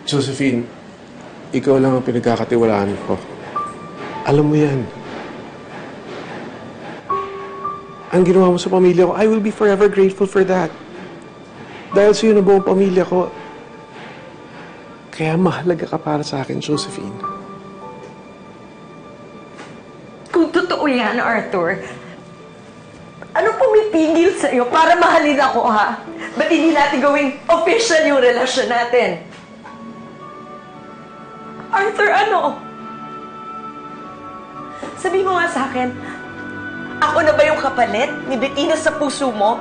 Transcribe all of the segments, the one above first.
Josephine, ikaw lang ang pinagkakatiwalaan ko. Alam mo yan. Ang ginawa mo sa pamilya ko, I will be forever grateful for that. Dahil sa'yo na buong pamilya ko. Kaya mahalaga ka para sa akin, Josephine. Kung totoo yan, Arthur, ano pumipigil sa'yo para mahalin ako, ha? Ba't hindi natin gawing official yung relasyon natin? Arthur, ano? Sabi mo nga sa akin, ako na ba yung kapalit ni Bettina sa puso mo?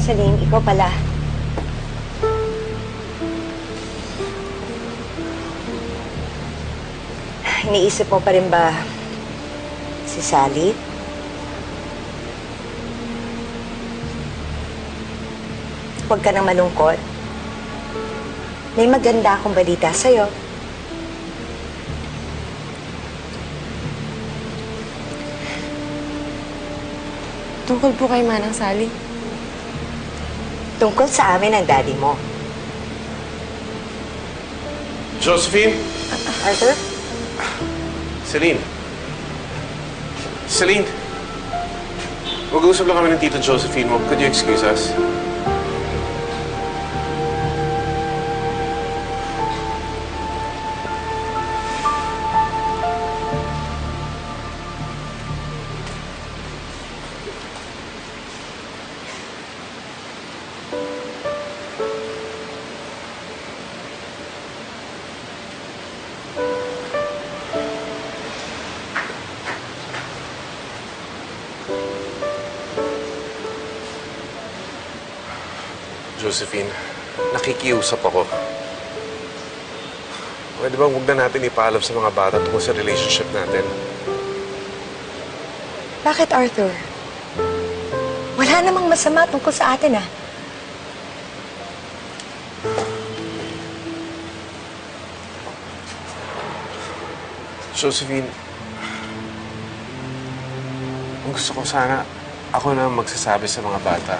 Celine, ikaw pala. Iniisip mo pa rin ba si Sally? Huwag ka nang malungkot. May maganda akong balita sa'yo. Tungkol po kay Manang Sally. Tungkol sa amin ang daddy mo. Josephine? Arthur? Celine? Celine? Mag-uusap lang kami ng Tito Josephine mo. Could you excuse us? Josephine, nakikiusap ako. Pwede bang huwag na natin ipaalam sa mga bata tungkol sa relationship natin? Bakit, Arthur? Wala namang masama tungkol sa atin, ah. Josephine, ang gusto ko sana ako na magsasabi sa mga bata.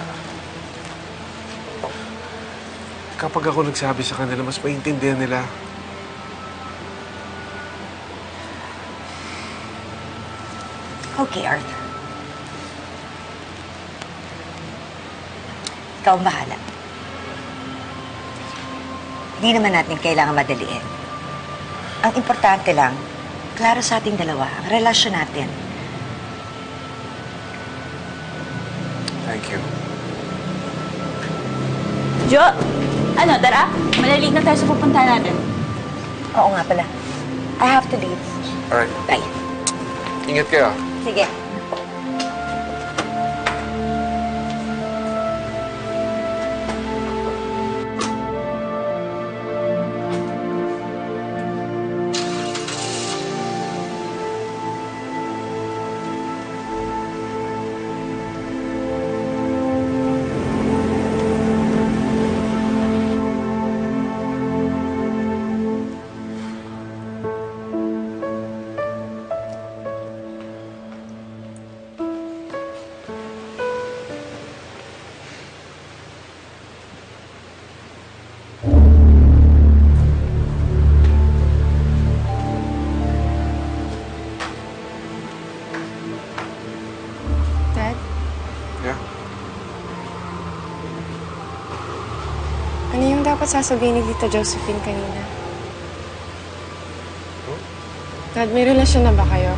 Kapag ako nagsabi sa kanila, mas maintindihan nila. Okay, Arthur. Ikaw ang bahala. Hindi naman natin kailangan madaliin. Ang importante lang, klaro sa ating dalawa, ang relasyon natin. Thank you. Jo, ano, tara? Malalig na tayo sa pupuntahan natin. Oo nga pala. I have to leave. Alright. Bye. Ingat kayo. Sige. Dad, Yeah? ano yung dapat sasabihin ni Tita Josephine kanina? Dad, may relasyon na ba kayo?